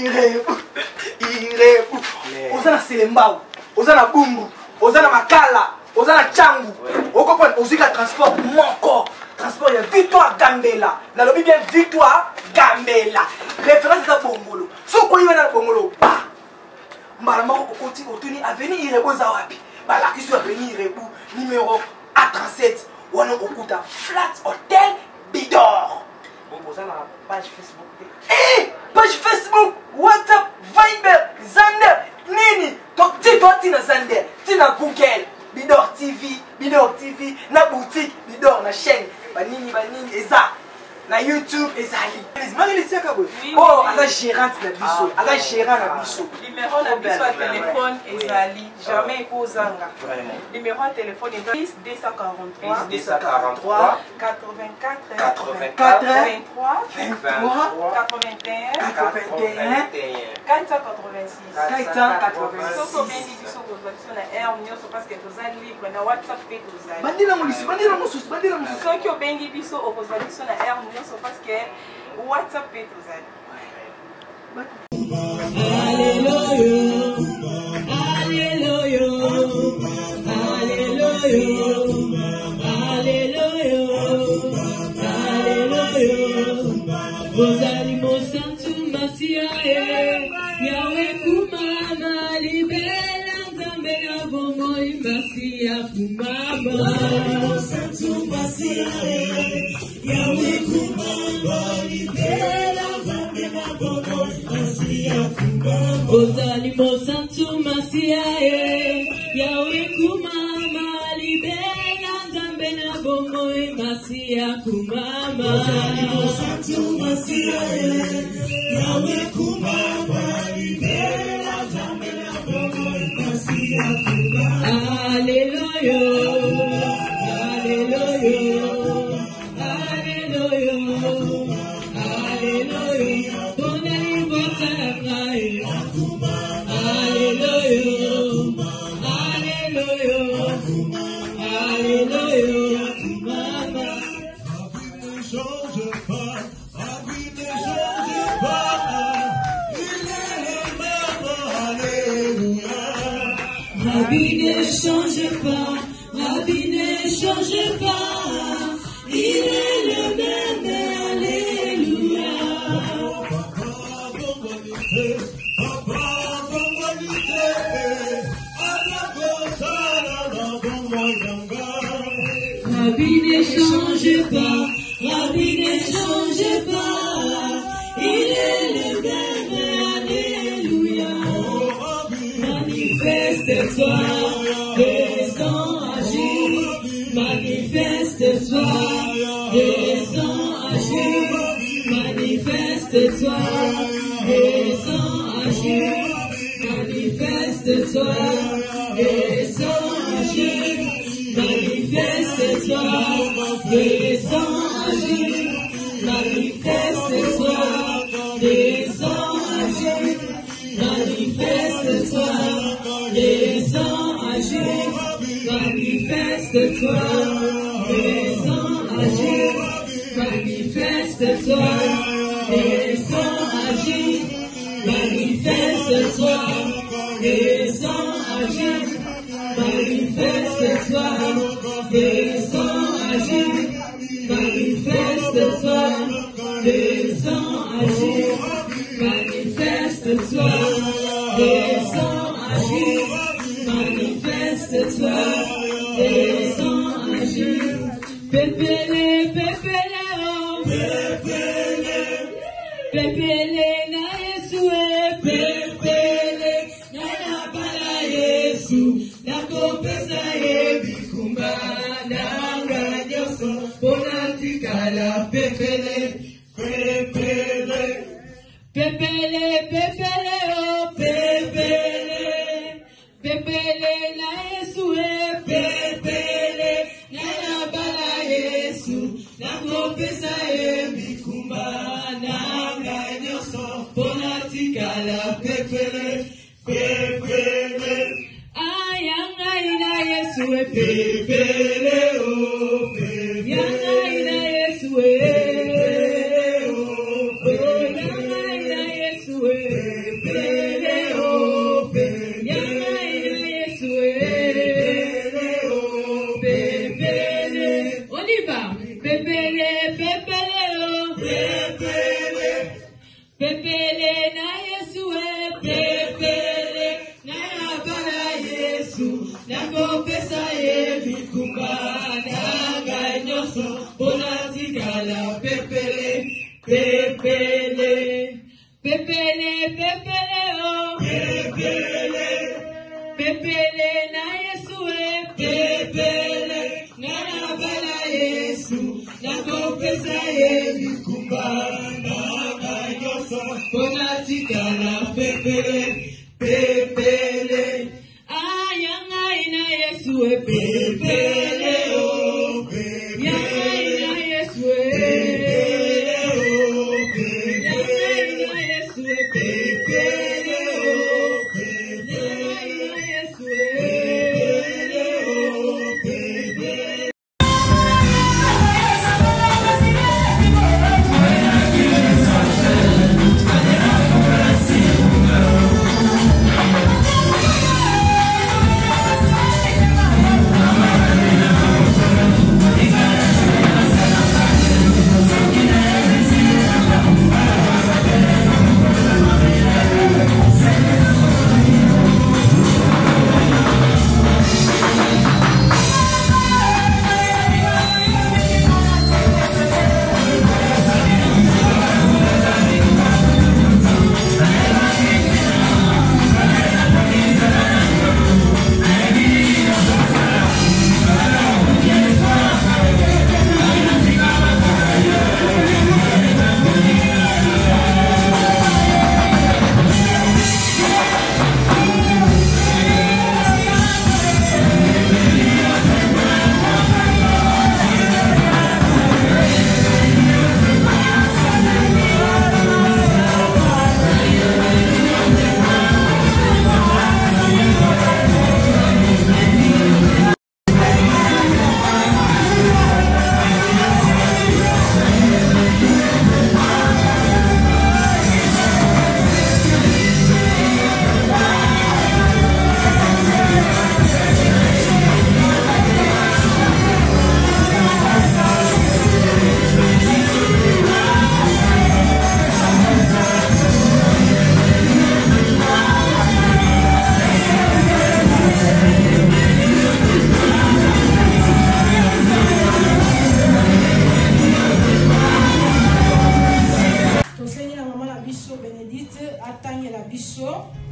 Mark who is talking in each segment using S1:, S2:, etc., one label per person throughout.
S1: irebu. Ozana selembao, ozana bumbu, ozana makala, ozana changu. Okopon ozika transport moko. Transport ya Victoire Gambela. Na lobi bien Victoire Gambela. Référence à Bongolo. So ko yena Bongolo ba. Mbala mako okoti otuni avenue Irebu Zawapi. Ba la kisu avenue Irebu numéro A37. Wana okuta Flat Hotel Bidor. Bon ozana page Facebook. Eh, page Facebook, WhatsApp, Viber, Zander, Nini. Donc dis-toi tina Zander, tina Google. Bidor TV, na boutique, Bidor na chaîne, banini, eza, na YouTube, ezali. Oh, aza gérante na biso, aza gérant na biso.
S2: Numéro na biso à téléphone, ezali, jamais ekozanga. Numéro à téléphone, ezali 243 84 23 81 486. Soko bendi biso kozalisa na air nyonso parce que tozali libre na WhatsApp pe tozali.
S1: Bandila mosusu.
S2: Soki obengi biso okozalisa na air nyonso parce que WhatsApp pe tozali.
S3: Ozali mosantu masiae yawe kumama libela nzambe na bomoi masia kumama mosantu masiae yawe kumama libela nzambe na bomoi masia kumama ozali mosantu masiae yawe kumama libela nzambe na bomoi masia kumama ozali mosantu masiae yawe kumama libela nzambe na bomoi masia kumama Alleluia Alleluia Alleluia Bonani botakai Alleluia Alleluia Mama Rabbi ne change pas, Rabbi ne change pas, il est le même, Alléluia. Rabbi ne change pas, Rabbi ne change pas, il est le même, Alléluia. Manifeste-toi, descends agir. Manifeste-toi, descends agir. Manifeste-toi, descends agir. Manifeste-toi, descends agir. Manifeste-toi, descends agir. Manifeste-toi, descends agir. Manifeste-toi, descends agir. Manifeste-toi, descends agir. Manifeste-toi, descends agir. Manifeste-toi, descends agir. Manifeste-toi, descends agir. Manifeste-toi, descends agir. Manifeste-toi, descends agir. Manifeste-toi, descends agir. Pépélé, pépélé, oh. Pépélé, na Yesu, pépélé, na bala Yesu, na kopesa bikumba, na nganyoso, ponatikala, pépélé, pépélé. Pépélé, pépélé, oh, pépélé, pépélé, na Yesu, pépélé, na bala Yesu, na kopesa bikumba, na nganyoso, ponatikala, pépélé, pépélé. Ayangai na Yesu, pépélé, oh, pépélé, yangai na Yesu, pépélé, oh, yangai na Yesu, na Yesu pepele na bala Yesu na kopesa ye bikumba na ganyoso bona tigala pepele pepele pepele pepele oh pepele pepele na Yesu pepele na bala Yesu na kopesa ye bikumba na ganyoso bona tigala pepele pepele ayanga ina Yesu pepele oh pepele ina Yesu pepele oh pepele ina Yesu pepele oh pepele ina Yesu pepele oh pepele.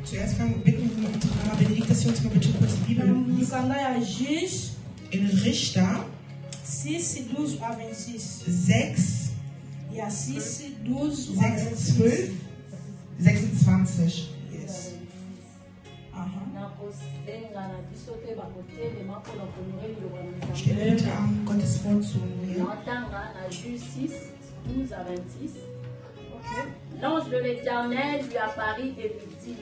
S4: Zuerst bitten wir um Mama Benediktation zu bitte kurz die Bibel. In Richter
S5: 6, 12 à 26.
S4: 6,
S5: Il y a 6, 12 à
S4: 6,
S5: 26.
S4: 12, 26.
S5: Yes.
S4: Ich stelle bitte an, Gottes Wort zu nehmen.
S6: Juge 6, 12 à 26. L'ange de l'Éternel lui apparut et lui dit: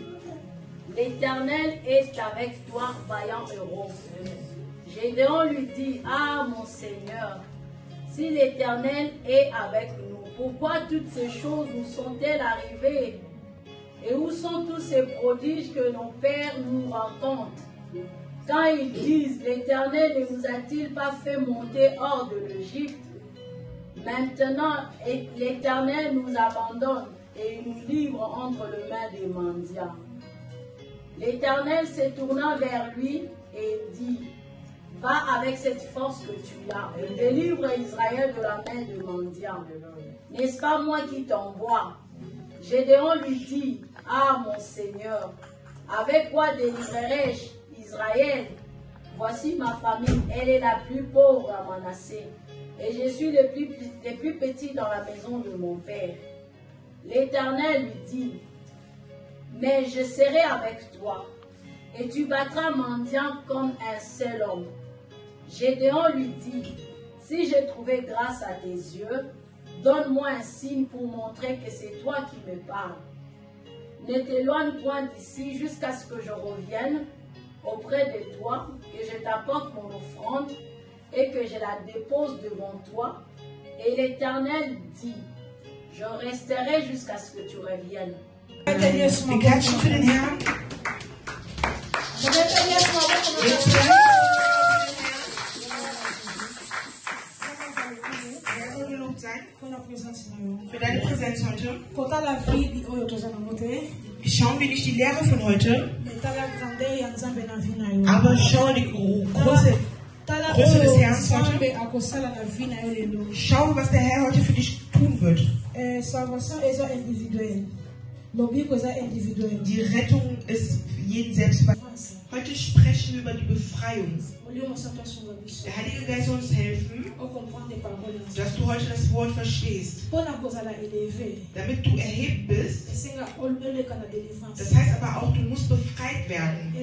S6: L'Éternel est avec toi, vaillant héros. Gédéon lui dit: Ah, mon Seigneur, si l'Éternel est avec nous, pourquoi toutes ces choses nous sont-elles arrivées? Et où sont tous ces prodiges que nos pères nous racontent? Quand ils disent: L'Éternel ne nous a-t-il pas fait monter hors de l'Égypte? Maintenant, l'Éternel nous abandonne et nous livre entre les mains des mendiants. L'Éternel se tourna vers lui et dit: Va avec cette force que tu as et délivre Israël de la main des mendiants. N'est-ce pas moi qui t'envoie? Gédéon lui dit: Ah, mon Seigneur, avec quoi délivrerai-je Israël? Voici ma famille, elle est la plus pauvre à Manassé, et je suis le plus petit dans la maison de mon père. L'Éternel lui dit: Mais je serai avec toi, et tu battras mendiant comme un seul homme. Gédéon lui dit: Si j'ai trouvé grâce à tes yeux, donne-moi un signe pour montrer que c'est toi qui me parles. Ne t'éloigne point d'ici jusqu'à ce que je revienne auprès de toi, que je t'apporte mon offrande et que je la dépose devant toi. Et l'Éternel dit: Je resterai jusqu'à ce que tu reviennes.
S4: Wir klatschen für den Herrn. Für deine Präsenz
S7: Präsenz heute?
S5: Kota la vie di oyo tozana mote.
S7: Schauen wir nicht die Lehre von heute,
S5: Meta la grandeur ya Nzambe na vie na yo.
S7: aber schauen die große
S5: Tala
S7: Größe des
S5: oyo
S7: Herrn
S5: Nzambe
S7: heute.
S5: akosala na vie na yo lelo.
S7: Schau, was der Herr heute für dich tun wird.
S5: Salvation eza individuelle. Lobiko eza individuelle.
S7: Die Rettung ist für jeden selbst. Heute sprechen wir über die Befreiung. Der Heilige Geist soll uns helfen, dass du heute das Wort verstehst. Damit du erhebt bist. Das heißt aber auch, du musst befreit werden.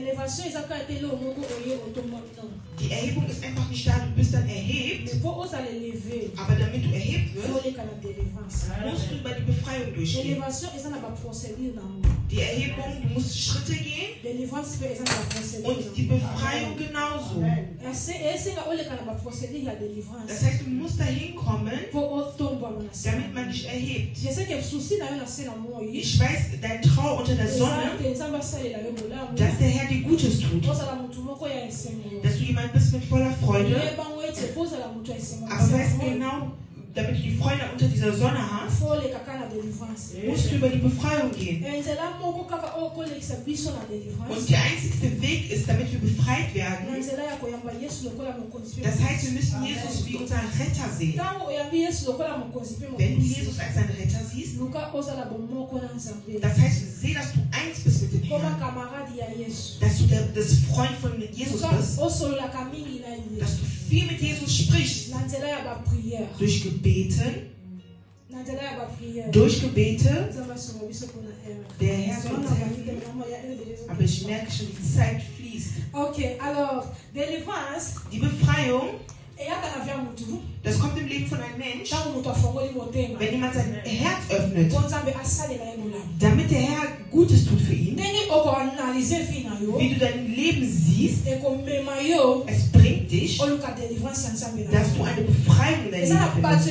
S7: Die Erhebung ist einfach nicht da, du bist dann erhebt. Aber damit du erhebt wirst, musst du über die Befreiung durchgehen. Die Erhebung, du musst Schritte gehen. Und die Befreiung genauso. Das heißt, du musst dahin kommen, damit man dich erhebt. Ich weiß, dein Traum unter der Sonne, dass der Herr dir Gutes tut. Dass du jemand bist mit voller Freude. Aber weißt genau, damit du die Freude unter dieser Sonne hast, musst du über die Befreiung gehen. Und der einzigste Weg ist, damit wir befreit werden. Das heißt, wir müssen Jesus wie unseren Retter sehen. Wenn du Jesus als deinen Retter siehst, das heißt, seh, dass du eins bist mit dem Herrn. Dass du das Freund von Jesus bist. Dass du viel mit Jesus sprichst. Durch Gebeten. Durch Gebete. Der Herr soll uns helfen. Aber ich merke schon, die Zeit fließt.
S5: Okay, alors, délivrance.
S7: Die Befreiung. Das kommt im Leben von einem Menschen, wenn jemand sein Herz öffnet, damit der Herr Gutes tut für ihn. Wie du dein Leben siehst, es bringt dich, dass du eine Befreiung in dein Leben findest.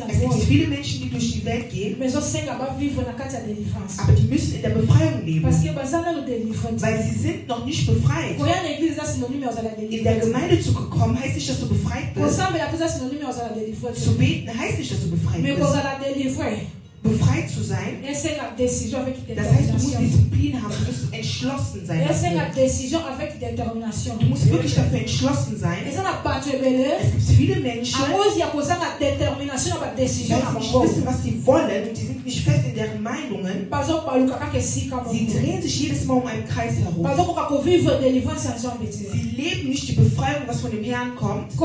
S7: Es gibt viele Menschen, die durch die Welt gehen, aber die müssen in der Befreiung leben, weil sie sind noch nicht befreit. In der Gemeinde zu kommen, heißt nicht, dass du befreit bist. Zu beten heißt nicht, dass du befreit bist. Befreit zu sein, das heißt, du musst Disziplin haben, du musst entschlossen sein. Du musst wirklich dafür entschlossen sein. Es gibt viele Menschen, die nicht wissen, was sie wollen, und die sind nicht fest in deren Meinungen. Sie drehen sich jedes Mal um einen Kreis herum. Sie leben nicht die Befreiung, was von dem Herrn kommt.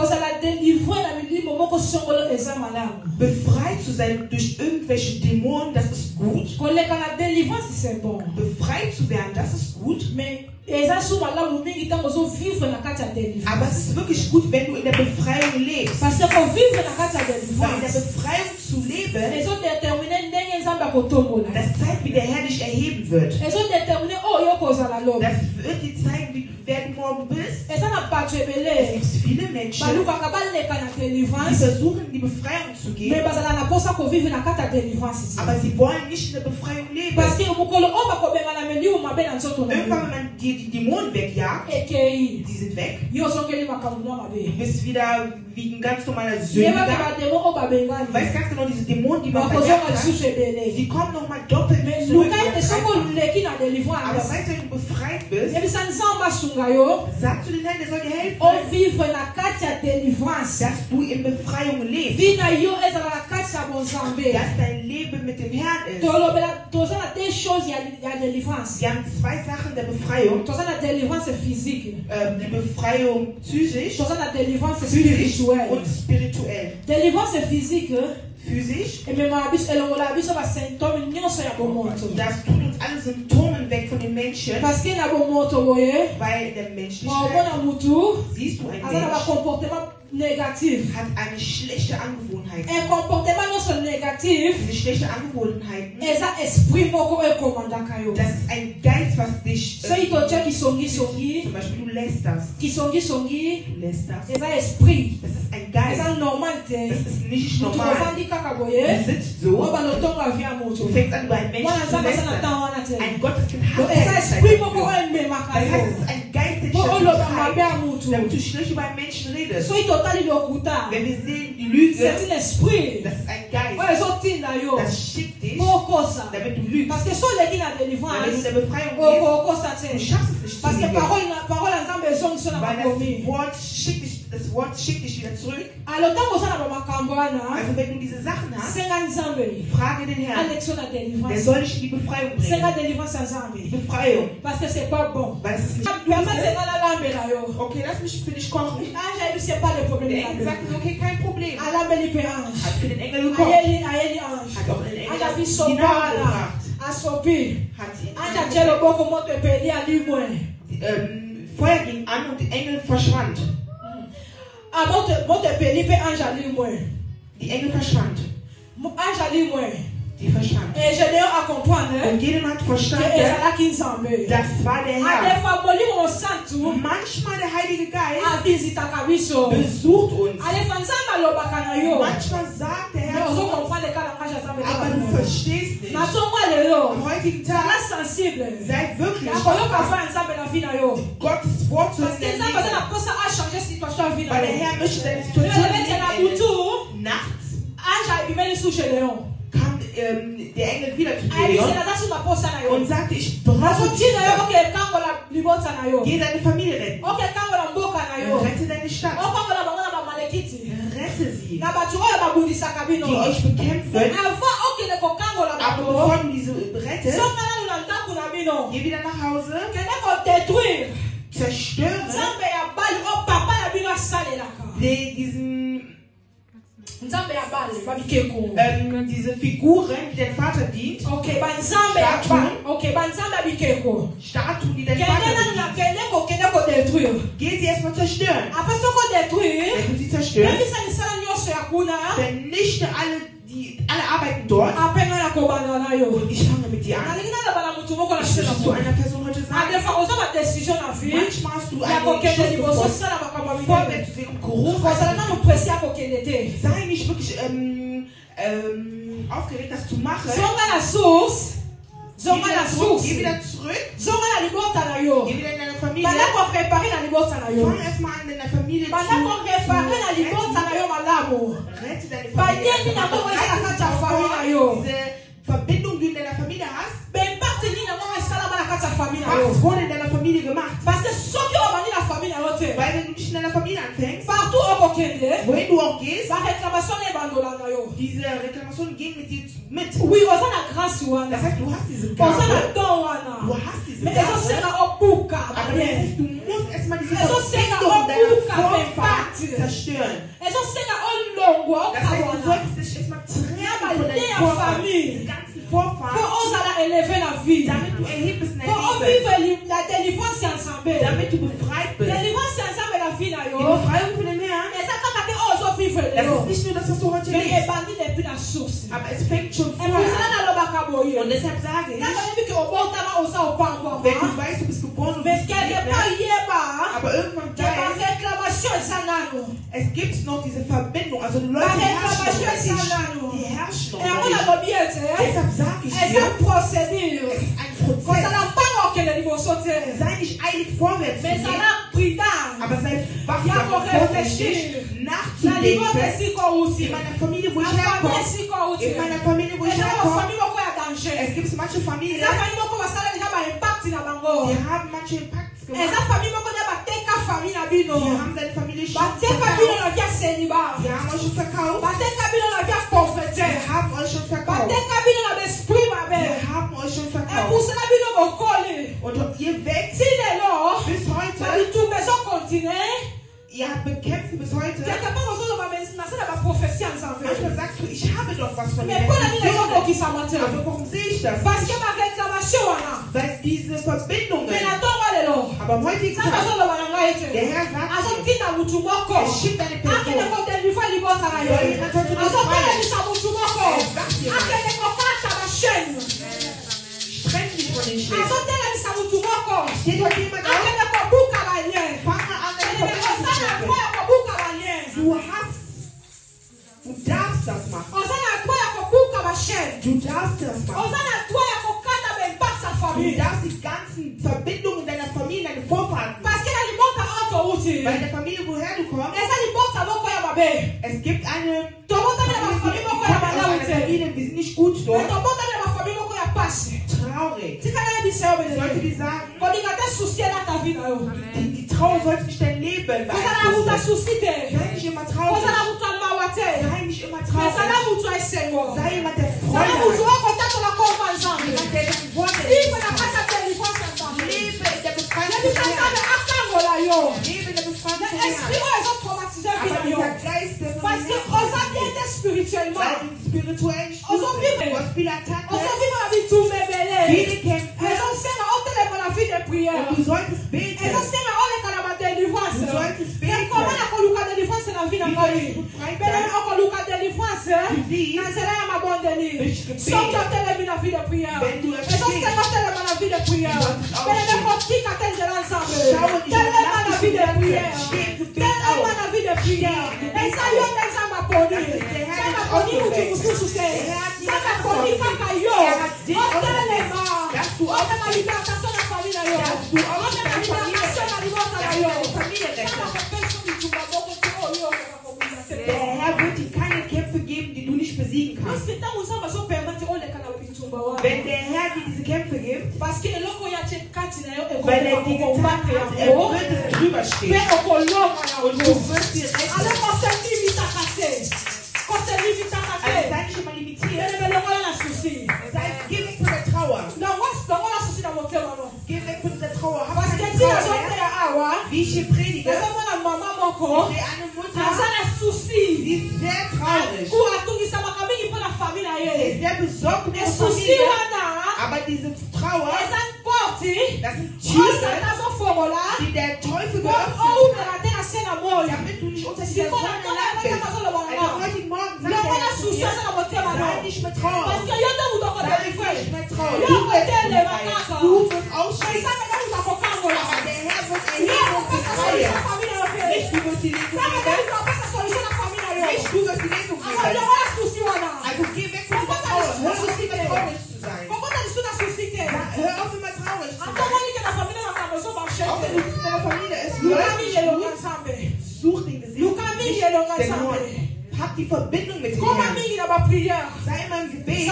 S7: Befreit zu sein durch irgendwelche Dämonen, das ist gut. Befreit zu werden, das ist gut. Aber es ist wirklich gut, wenn du in der Befreiung lebst. Weil in der Befreiung zu leben, das zeigt, wie der Herr dich erheben wird. Das wird dir zeigen, wer du morgen bist. Es gibt viele Menschen, die versuchen, in die Befreiung zu gehen, aber sie wollen nicht in der Befreiung leben. Irgendwann, wenn man die Dämonen wegjagt, die sind weg. Du bist wieder wie ein ganz normaler Sündiger. Du weißt ganz genau, diese Dämonen, die man verjagt hat, die kommen nochmal doppelt zurück. Aber weißt du, wenn du befreit bist, sagst du den Herrn, der soll dir helfen, dass du in Befreiung lebst. Dass dein Leben mit dem Herrn ist. Wir haben zwei Sachen der Befreiung. Die Befreiung psychisch und spirituell. Physisch, das tut uns alle Symptome weg von den Menschen, weil der menschliche siehst du ein Mensch hat eine schlechte Angewohnheit. Diese schlechte Angewohnheiten, das ist ein Geist, was dich zum Beispiel du lässt das. Du lässt das. Das ist ein Geist. Das ist nicht normal. Du sitzt so, du fängst an, über einen Menschen zu lästern. Ein Gotteskind hat keine Zeit dafür. Das heißt, es ist ein Geist, der dich dazu treibt, damit du schlecht über einen Menschen redest. Wenn wir sehen, die Lüge,
S5: C'est un esprit.
S7: das ist ein Geist.
S5: Ouais, ils ont tinda yo.
S7: Das schickt dich,
S5: Pourquoi ça?
S7: damit du lügst.
S5: Parce que si on est dans la
S7: Wenn du
S5: délivrance,
S7: der Befreiung
S5: pourquoi ça
S7: gehst,
S5: tient?
S7: du schaffst es nicht zu
S5: Parce que
S7: lügen.
S5: parole ensemble ils sont sur la
S7: Weil
S5: commis.
S7: das Wort schickt dich wieder zurück.
S5: Alors tant que ça n'a pas cambrana,
S7: Also wenn du diese Sachen hast,
S5: c'est un ensemble.
S7: frage den Herrn.
S5: Élection de
S7: Der
S5: délivrance.
S7: soll dich in die Befreiung
S5: C'est la
S7: bringen.
S5: délivrance ensemble.
S7: Befreiung.
S5: Parce que c'est pas bon.
S7: Weil es ist nicht
S5: Vraiment, c'est dans la lampe là yo.
S7: okay, lass mich für dich kochen.
S5: Ah, j'ai dit c'est pas le problème.
S7: Der Engel sagt, okay, kein Problem.
S5: À la belle ange.
S7: Hat für den Engel gekocht.
S5: Ayeli ange.
S7: Hat auch den Engel
S5: Ange a vu
S7: die
S5: son
S7: Nahrung
S5: bala.
S7: gebracht.
S5: A sopi.
S7: Hat ihn
S5: Ange a dit le bon comment te payer à lui moi.
S7: Feuer ging an und der Engel verschwand.
S5: Ah, mon te payer pe ange à lui moi.
S7: Die Engel verschwand.
S5: Ange à lui moi.
S7: Die verschwand.
S5: Et je l'ai à comprendre.
S7: Und Gideon hat
S5: Que
S7: verstanden,
S5: Ezala qui s'en
S7: das war der
S5: A des
S7: Herr.
S5: fois, boli on sent tout.
S7: Manchmal der Heilige Geist
S5: A visita kabiso.
S7: besucht uns.
S5: A des fois, nzamba lobaka na yo.
S7: Manchmal sagt der
S5: Mais
S7: Herr
S5: on
S7: zu
S5: doit
S7: uns,
S5: comprendre les cas d'engagement ensemble.
S7: aber du verstehst nicht.
S5: Na ton moi lelo.
S7: Am heutigen
S5: Tala
S7: Tag
S5: sensible.
S7: seid wirklich
S5: Ya koyoka fa ensemble na vie na yo.
S7: Gottes Wort zu
S5: Parce que nzamba
S7: lesen,
S5: za na posa a changer situation na vie na
S7: weil der
S5: yo.
S7: Herr möchte deine
S5: Le
S7: Situation
S5: levete na
S7: nicht
S5: butu.
S7: ändern. Nachts
S5: Anja ibimeli sous chez Léon.
S7: kam der Engel wieder zu
S5: A
S7: Gideon
S5: bisela za su na posa na yo.
S7: und sagte, ich
S5: Aso
S7: brauche
S5: ti na yo
S7: dich.
S5: oke kango la libota na yo.
S7: Geh deine Familie retten.
S5: Oke kango la mboka na yo.
S7: Rette deine Stadt.
S5: Okango la bango na ba malekiti.
S7: Rette sie,
S5: Na batu oyo babundisaka bino.
S7: die euch bekämpfen.
S5: Avant okende kokangola
S7: Aber
S5: bato.
S7: bevor du diese rettest,
S5: Songa nanu na ndako na bino.
S7: geh wieder nach Hause,
S5: Kende kodétruire.
S7: zerstöre
S5: Nzambe ya bali o papa na bino asalelaka.
S7: diesen
S5: Nzambe ya bali babikeko.
S7: diese Figuren, die dein Vater dient,
S5: Okay, banzambe ya bali. Okay, banzambe abikeko.
S7: Statuen, die dein
S5: Kende
S7: Vater
S5: nanu na
S7: bedient.
S5: kende kokende kodétruire.
S7: Geh sie erstmal zerstören.
S5: Après soko détruire.
S7: Wenn du sie zerstörst,
S5: Ebisa misala nyonso ya kuna.
S7: vernichte alle Arbeiten dort.
S5: Apenga na kobanda na yo.
S7: Und ich fange mit dir an.
S5: Nalingi na bala mutu moko na
S7: Ich
S5: shela
S7: möchte zu
S5: mo.
S7: einer Person heute sagen,
S5: Adefa oza ba décision na vie.
S7: manchmal hast du
S5: Ya
S7: einen
S5: kokende
S7: Schuss
S5: liboso
S7: gefunden,
S5: sala makambo ya minene.
S7: vorwärts zu gehen, gerufen.
S5: kozala nanu presi ya kokende te.
S7: Sei nicht wirklich aufgeregt, das zu machen.
S5: zonga na source zonga na
S7: Geh
S5: source
S7: wieder zurück.
S5: zonga na libota na yo
S7: Geh wieder in deine Familie.
S5: banda koprepare na libota na yo
S7: Fang erstmal an, in deiner Familie
S5: banda korepare na libota na yo malamu
S7: Rette deine
S5: banyeni
S7: Familie.
S5: na bongo eza na kati ya fami na yo
S7: Diese Verbindung, die du in deiner Familie hast,
S5: bemparte nini na bongo esalama na kati ya fami na yo
S7: was wurde in deiner Familie gemacht?
S5: parce que soki obandi na fami na yo te
S7: Weil wenn du nicht in deiner Familie anfängst,
S5: partout okokende
S7: wohin du auch gehst,
S5: bareklamation na ebandola na yo
S7: diese Reklamationen gehen mit dir mit.
S5: oui oza na grâce wana
S7: Das heißt, du hast diese
S5: oza na
S7: Gabe,
S5: don wana
S7: du hast diese
S5: mais
S7: Gabe,
S5: ezosenga obuka
S7: aber das
S5: babien
S7: heißt, du musst erstmal diese
S5: Also sega
S7: Verbindung deiner
S5: obuka
S7: Vorfahren
S5: bempati.
S7: zerstören.
S5: ezosenga olongwa
S7: Das heißt, du
S5: okabwana
S7: solltest dich erstmal trennen von
S5: Idee
S7: deinen
S5: ya
S7: Vorfahren,
S5: famille.
S7: diese ganzen
S5: po
S7: Vorfahren,
S5: ozala éleve na vie
S7: damit du erhebt bist in
S5: po
S7: deinem Leben,
S5: ovive la délivrance ya nzambe
S7: damit du befreit bist.
S5: délivrance ya nzambe na vie na
S7: Die
S5: yo
S7: Befreiung von dem Herrn,
S5: eza kaka te oyo ozovivre
S7: das
S5: lelo
S7: ist nicht nur das, was du heute
S5: mais
S7: lebst,
S5: ebandi depuis na source
S7: aber es fängt schon vorher
S5: epusala
S7: an.
S5: nalobaka boye
S7: Und deshalb sage ich,
S5: kaka yebi ke obotama oza
S7: wenn
S5: opangwama
S7: du weißt, du bist geboren und
S5: mais
S7: bist
S5: quelque
S7: geliebt,
S5: part yeba
S7: aber irgendwann
S5: ke
S7: weißt,
S5: baréclamation eza nano
S7: es gibt noch diese Verbindung, also Leute herrschen
S5: baréclamation
S7: über
S5: eza
S7: dich,
S5: nano
S7: die herrschen
S5: yango
S7: über dich.
S5: nalobi ete
S7: Deshalb sage ich
S5: eza
S7: dir,
S5: procédure
S7: es ist ein Prozess.
S5: kozala mpango okende liboso te
S7: Sei nicht eilig vorwärts zu
S5: mais
S7: gehen,
S5: zala prudent
S7: aber sei
S5: ya
S7: wachsam und vorsichtig
S5: koreflechir na libota
S7: nachzudenken.
S5: esika outi
S7: In meiner Familie, wo
S5: na
S7: ich
S5: famille
S7: herkomme,
S5: esika outi
S7: in meiner Familie, wo ich
S5: eza
S7: herkomme,
S5: bafamille moko ya danger
S7: es gibt manche Familien,
S5: eza famille moko basala deja baimpact na bango
S7: die haben manche Impacts
S5: eza
S7: gemacht,
S5: famille moko nde bateka famille na bino
S7: die haben seine Familie schon
S5: bateka bino
S7: verkauft,
S5: na via celiba
S7: die haben euch schon verkauft,
S5: bateka bino na via pauvreté
S7: die haben euch schon verkauft,
S5: bateka bino na besprit mabe
S7: die haben euch schon verkauft.
S5: epusela bino bokoli
S7: Und ihr wächst
S5: ti lelo
S7: bis heute,
S5: babitumba ezokontinue
S7: ihr habt bekämpft bis heute.
S5: quelque part ozoloba nasala baprophétie ya nzambe
S7: Manchmal sagst du, ich habe doch was von
S5: mais
S7: der
S5: mpona nini
S7: Vision.
S5: ezokokisama te
S7: Aber warum sehe ich das?
S5: parce que baréclamation wana
S7: Weil diese Verbindungen,
S5: me na ntongo lelo
S7: aber am heutigen
S5: nzambe
S7: Tag,
S5: azoloba na ngai
S7: der
S5: ete
S7: Herr sagt,
S5: azotinda mutu moko
S7: er schickt eine
S5: akende
S7: Person,
S5: kodeliva libota na yo azotelekisa mutu moko akende kokata bashene
S7: trenn dich von den Schlägen.
S5: azotelekisa mutu moko
S7: Steht heute jemand auf?
S5: akende kobuka balien
S7: Fange an, deine
S5: elebe
S7: Verbindung zu
S5: oza na
S7: schaffen.
S5: droit ya kobuka balien
S7: Du darfst das machen.
S5: oza na droit ya kobuka bashene
S7: Du darfst das machen.
S5: oza na droit ya kokata bempakisa
S7: Du
S5: famille
S7: darfst die ganzen Verbindungen deiner Familie, deine Vorfahren,
S5: parce que na libota oyo touti
S7: weil in der Familie, woher du kommst,
S5: eza libota moko ya mabe
S7: Es gibt eine Familie, wir sind nicht gut dort. Traurig. Sollte die sagen, die Trauer sollte nicht dein Leben beeinflussen. Sei nicht immer traurig. Sei nicht immer traurig. Sei jemand, der Freude hat. Jemand, der das Wort Lebe in der Befreiung. Lebe in der Befreiung. Aber dieser Geist, der spirituell viele Attacken, viele Kämpfe. Und du solltest beten. Du solltest beten. Der Herr wird dir keine Kämpfe geben, die du nicht besiegen kannst. Wenn der Herr dir diese Kämpfe gibt, weil er dir getan hat, er wird es drüber stehen. Und du wirst dir recht. Also sei nicht immer limitiert. Sei, geh weg von der Trauer. Geh weg von der Trauer. Hab keine Trauer. Wie ich hier predige, ich sehe eine Mutter, die ist sehr traurig. Sie ist sehr besorgt um ihre Familie. Aber diese Trauer, das sind Türen, die der Teufel geöffnet hat, damit du nicht unter dieser Sonne lang bist. Also heute Morgen sagt er zu mir, sei nicht mehr traurig. Sei nicht mehr traurig. Du wirst aussteigen. Aber der Herr wird Erhebung befreien. Nicht du wirst die Legung geben. Nicht du wirst die Legung geben. Also geh weg von dieser Trauer. Hör auf, immer traurig zu sein. Hör auf, immer traurig zu sein. Auch wenn du in deiner Familie ist, such den Gesicht, nicht den Mund. Hab die Verbindung mit dem Herrn. Sei immer im Gebet.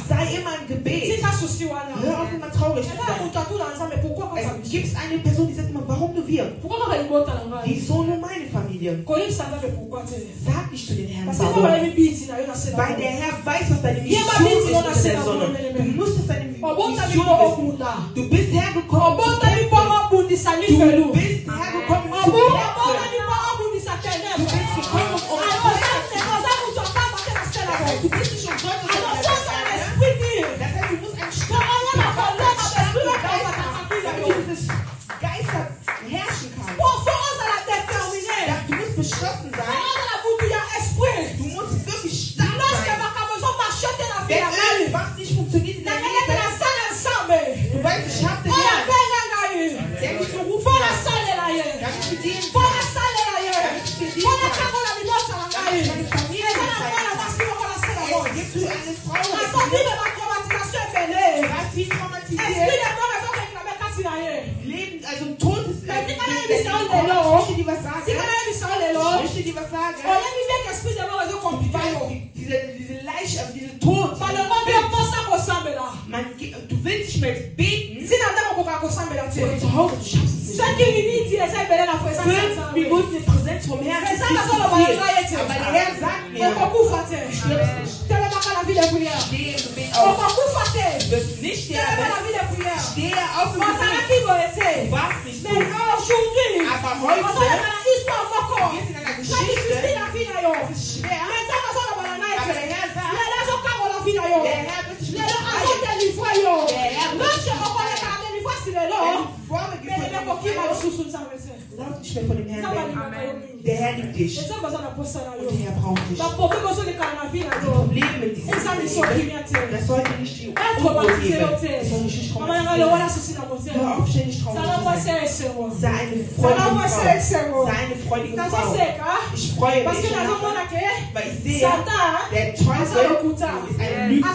S7: Sei immer im Gebet. Hör auf, immer traurig zu sein. Es gibt eine Person, die sagt immer, warum du wir? Wieso nur meine Familie? Sag nicht zu den Herrn, warum. Weil der Herr weiß, was deine Mission ist unter der Sonne. Du musstest deine Mission wissen. Du bist hergekommen. Du bist hergekommen. Du bist gekommen, du bist nicht umsonst. Das heißt, du musst einen starken damit dieses Geister herrschen kann. Du musst beschlossen sein. Du musst wirklich stark sein. Wenn irgendwas nicht funktioniert in deinem Leben, du weißt, ich hab den Herrn. Der mich berufen hat. Damit ich dienen kann. Damit ich dienen kann. Damit meine Familie zeigen kann. Gibst du eine Frau, wie traumatisiert, Leben, also ein totes Leben. Ich möchte dir was sagen. Diese Leiche, also diese Tod. Du willst nicht mehr beten. Und zu Hause, du schaffst es nicht. 5 Minuten in Präsenz vom Herrn ist nicht so viel. Aber der Herr sagt mir, du stirbst nicht. Stehe im Gebet auf. Du wirst nicht sterben. Stehe auf im Gebet. Du warst nicht so. Aber heute ist in einer Geschichte, es ist schwer. Aber der Herr sagt, der Herr wird dich nicht befreien. Der Herr wird dich nicht Du darfst nicht mehr von dem Herrn weg. Der Herr liebt dich. Und der Herr braucht dich. Die Probleme mit diesem Leben, das sollte nicht die Unruhe geben. Das soll nicht traumatisieren. Hör auf, ständig traumatisieren. Sei eine freudige Frau. Sei eine freudige Frau. Ich freue mich, weil ich sehe, der Teufel ist ein Lügner.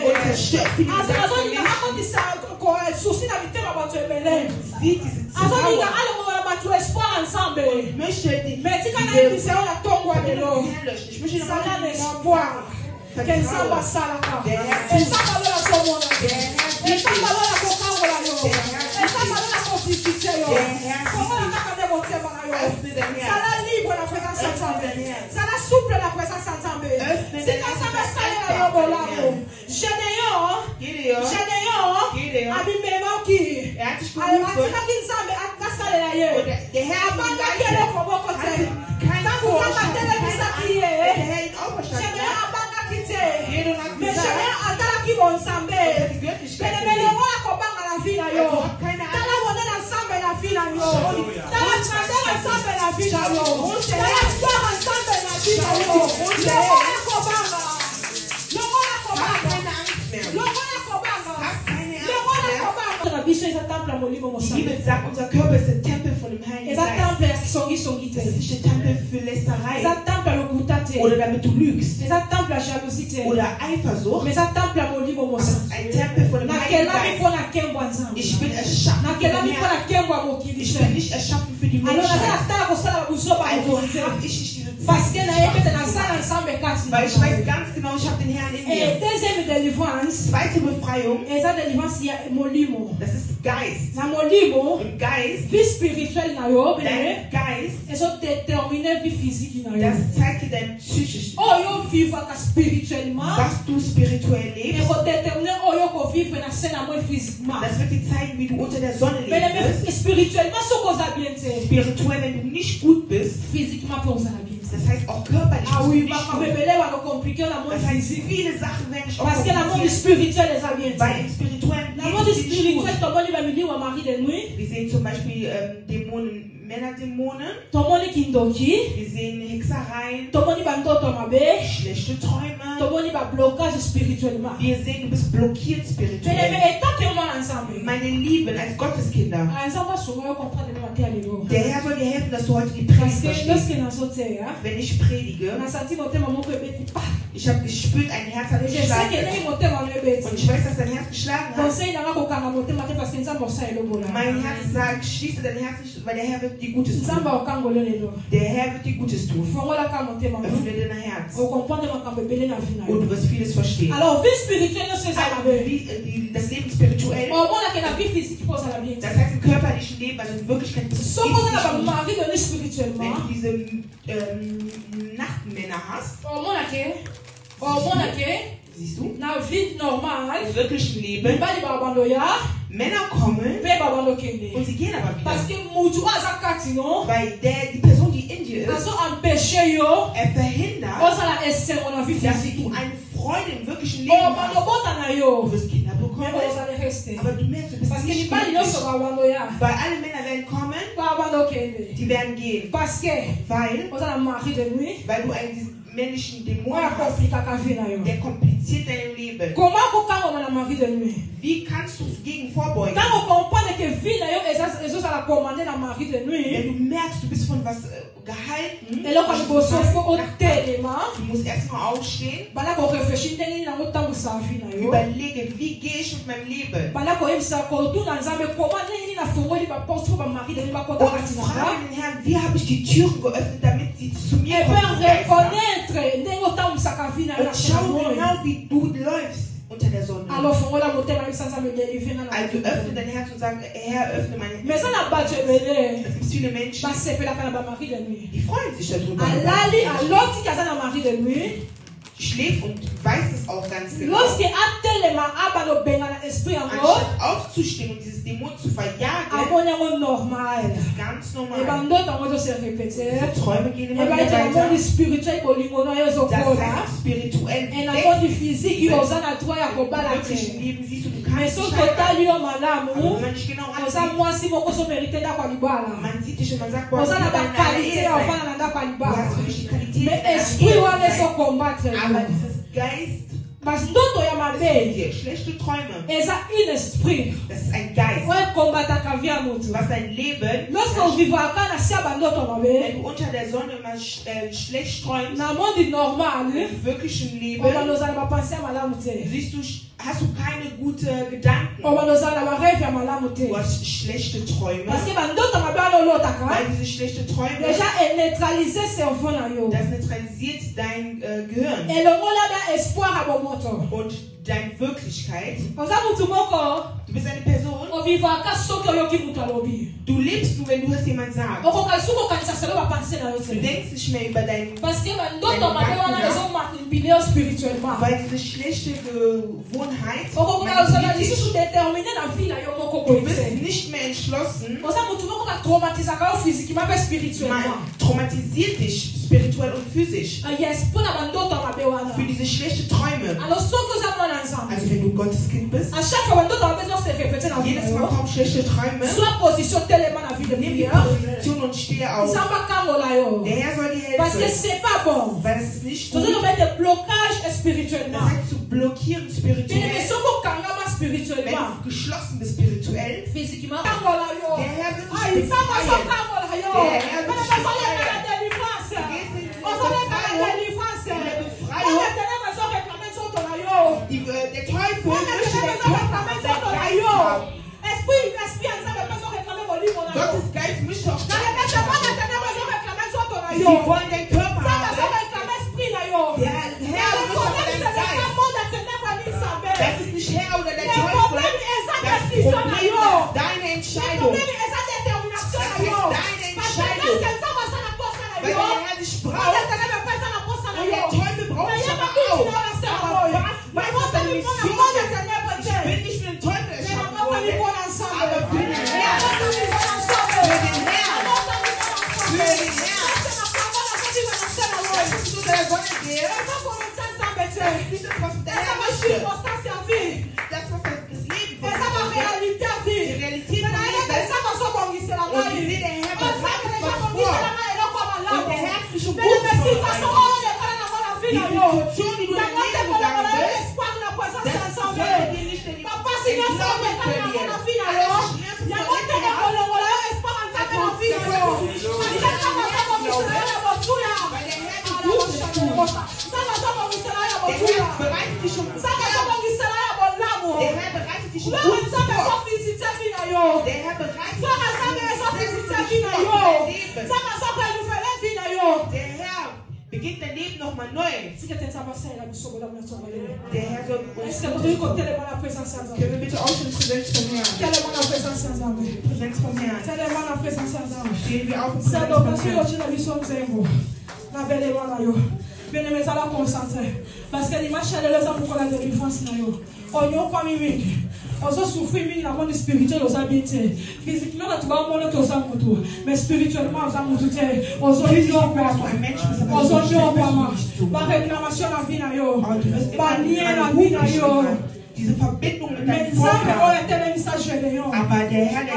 S7: Und zerstört viele Sachen nicht. Sieht diese Trauer.
S5: tu espoir ensemble.
S7: Ich möchte die
S5: Mais tu connais que c'est un tombe à l'élo.
S7: ich möchte
S5: Ça
S7: nochmal
S5: n'a espoir. Quel samba salaka. Et ça va la somona. Et ça va la cocangola yo. Et ça va la constitution yo. Comment la carte de monter par yo. Ça la libre la présence ensemble. Ça la souple la présence ensemble. C'est quand ça va saler la yo bolamo. Généon. Abimema qui. Almatika kinzambe akasale la yo. Abanga kele koboko te. Quand vous avez télévisé qui est. Généon abanga kite. Mais généon atala ki bon sambe. Kelemele wa kobanga la vie na yo. Tala wone na sambe la vie na yo. Tala chande na sambe la vie na yo. Tala chande na sambe la vie na yo. Lewa kobanga. Lewa kobanga.
S7: Die Bibel sagt, unser Körper ist der Tempel von dem Heiligen Geist. Das ist nicht der Tempel für Lästerei. Oder damit du lügst. Oder Eifersucht. Das ist ein Tempel von dem Heiligen Geist. Ich bin erschaffen für den Herrn. Ich bin nicht erschaffen für die Menschheit. Also habe ich nicht diese Zeit. Weil ich weiß ganz genau, ich habe den Herrn in mir. Zweite Befreiung. Das ist Geist. Im Geist. Dein Geist. Das zeigt dir dein psychisches. Was du spirituell lebst. Das wird dir zeigen, wie du unter der Sonne lebst. Spirituell, wenn du nicht gut bist. Das heißt auch körperlich. Das heißt, viele Sachen werden nicht kompliziert. Weil im spirituellen wir sehen zum Beispiel Dämonen, Männerdämonen. Wir sehen Hexereien. Schlechte Träume. Wir sehen, du bist blockiert spirituell. Meine Lieben, als Gotteskinder. Der Herr soll dir helfen, dass du heute die Predigt verstehst. Wenn ich predige, ich habe gespürt, ein Herz hat geschlagen. Und ich weiß, dass dein Herz geschlagen hat. Mein Herz sagt, schließe dein Herz nicht, weil der Herr wird dir Gutes tun. Der Herr wird dir Gutes tun. Öffne dein Herz. Und du wirst vieles verstehen. Also, das Leben spirituell. Das heißt, im körperlichen Leben, also in Wirklichkeit, wenn du diese Nachtmänner hast. Siehst du? Im wirklichen Leben. Männer kommen und sie gehen aber wieder. Weil die Person, die in dir ist, er verhindert, dass du eine Freude im wirklichen Leben hast. Du wirst Kinder bekommen, aber du merkst, du bist nicht glücklich. Weil alle Männer werden kommen, die werden gehen. Weil du einen männlichen Dämon hast, der kompliziert dein Leben. Wie kannst du gegen vorbeugen? Wenn du merkst, du bist von was gehalten, du musst erstmal aufstehen, überlege, wie gehe ich mit meinem Leben? Und frage den Herrn, wie habe ich die Türen geöffnet, damit sie zu mir kommen? Und schau genau, wie du läufst unter der Sonne. Also öffne dein Herz und sag, Herr, öffne mein Herz. Es gibt viele Menschen, die freuen sich darüber. Schläft und weiß es auch ganz genau. Anstatt aufzustehen und dieses Dämon zu verjagen, das ist ganz normal. Diese Träume gehen immer wieder weiter. Das heißt spirituell wirklich Leben siehst du, du kannst nicht heiraten. Aber wenn man nicht genau ansieht, man sieht dich und man sagt, boah, du hast wirklich die Qualität. Aber dieses Geist, schlechte Träume, das ist ein Geist, was dein Leben, wenn du unter der Sonne immer schlecht träumst, im wirklichen Leben, siehst du hast du keine guten Gedanken. Du hast schlechte Träume. Weil diese schlechten Träume, das neutralisiert dein Gehirn und deine Wirklichkeit. Du bist eine Person. Du lebst nur, wenn du es jemand sagst. Du denkst nicht mehr über deine weil diese schlechte Gewohnheit du bist nicht mehr entschlossen. Traumatisiert dich spirituell und physisch für diese schlechten Träume. Also wenn du Gottes Kind bist, jedes Mal kommen schlechte Träume, nimm die Position und stehe auf. Der Herr soll dir helfen, weil es ist nicht gut, das heißt zu blockieren spirituell, wenn du geschlossen bist spirituell. Der Herr wird dich befreien. Der Teufel möchte dein Körper haben. Gottes Geist möchte auch dein Sie wollen deinen Körper haben. Der Herr das ist nicht Herr oder der Teufel. Das Problem ist deine Entscheidung. Das ist deine Entscheidung. Weil der Herr dich braucht. Und der Teufel braucht dich aber auch. Aber was ist deine Mission? Ich bin nicht für den Teufel erschaffen worden, aber für den Herr. Für den Herr. Für den Herr. Das ist so der Sonne gehe. Das ist nicht das, was der Herr möchte. Das, was das Leben ist. Die Realität von Leben. Und ich sehe, der Herr bereitet was vor. Und der Herr ist schon gut für uns. Die Situation, die du in dein Leben gegangen bist, das sollte dir nicht den Glauben verlieren. Bereitet dich schon vor. Der Herr bereitet dich schon vor. Der Herr bereitet der Herr beginnt dein Leben nochmal neu. Der Herr soll uns können wir bitte auch in Präsenz vom Herrn. Präsenz vom Herrn. Stehen wir auf in Präsenz vom Herrn.
S5: Bien-aimés, ça va concentrer. Parce que l'image de les hommes pour la délivrance, on y a pas mis. On se souffre dans le monde spirituel aux habités. Physiquement, tu vas monter aux amours. Mais spirituellement, aux amours, on se dit non quoi. On se dit non quoi. Par réclamation la vie, par lien la vie,
S7: diese Verbindung mit deinem Vater. Aber der Herr, der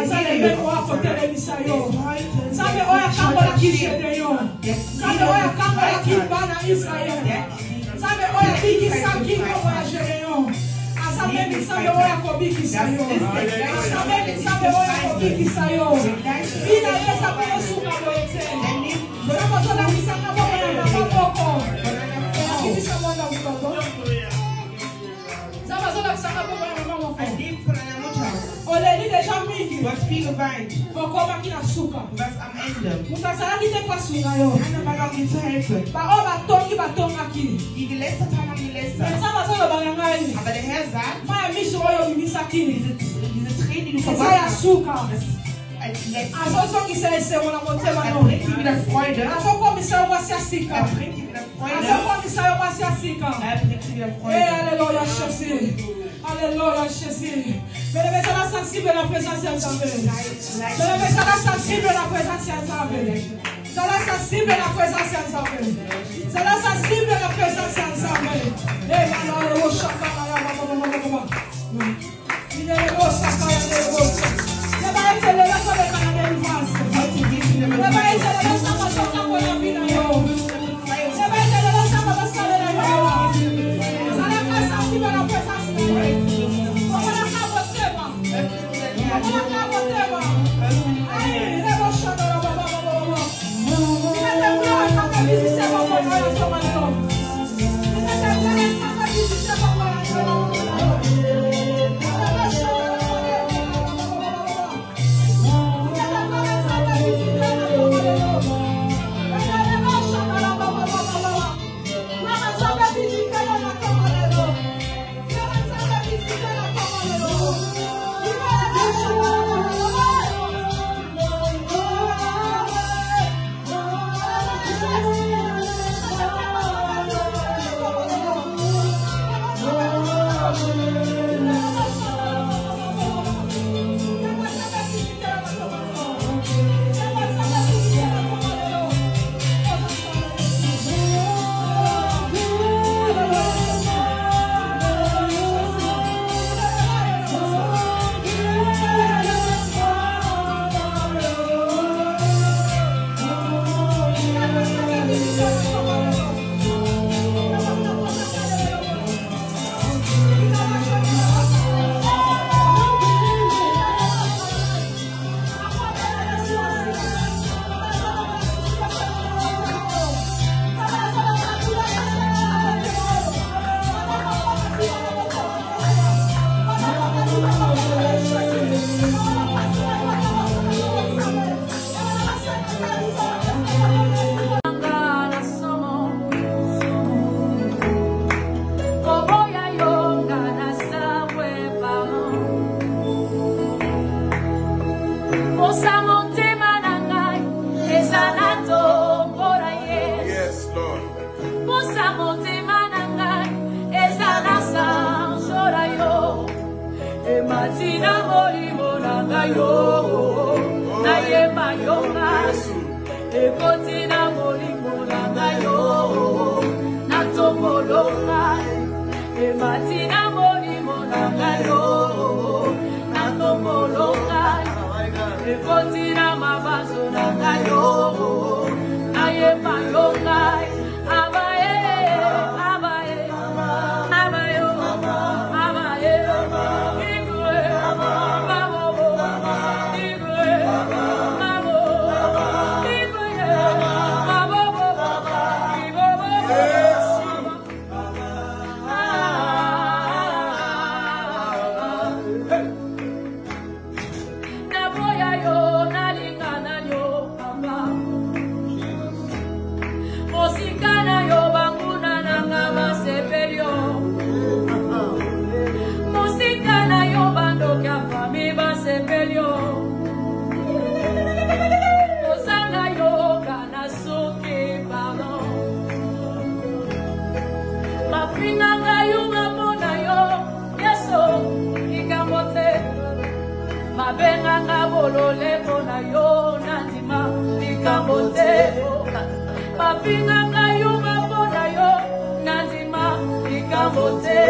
S7: ein Leben von einer Mutter. Du hast viel geweint. Du warst am Ende. Keiner war da, um dir zu helfen. Die gelästert haben, gelästert. Aber der Herr sagt, diese Tränen, die du vergossen hast, das ist als letztes. Er bringt dir wieder Freude. Er bringt dir wieder Freude.
S5: Alléluia, Jésus. Alléluia, Jésus. Bien-aimés, ça va sensible la présence de Dieu. Bien-aimés, ça va sensible la présence de Dieu. Ça va sensible la présence de Dieu. Ça va sensible la présence de Dieu. Eh, alors, le chakra,
S6: Posa motema na ngai ezala tombola Yesu.
S8: Yes, Lord.
S6: Posa motema na ngai ezala sanzola yo. Ematina molimo na ngai yo. Nayeba yo ngai. Ekotina molimo na ngai yo. Natombolo ngai. Ematina molimo na ngai yo. Natombolo ngai. Ekotina mabazo na ngai yo. Nayeba yo ngai. Abaye, abaye, abaye, abaye, igwe, babo, igwe, babo, igwe, Naboya yo, nalingana yo, papa. Mosikana yo, banguna nanga basepelio. Mosikana yo, bandoka fami basepelio. Osanga yo, kana soke pardon. Mafinganga yo, mapona yo, yeso, ikamote. Mabenganga bolole pona yo, nandima, ikamote. Mafinganga yo, mapona yo, nandima, ikamote.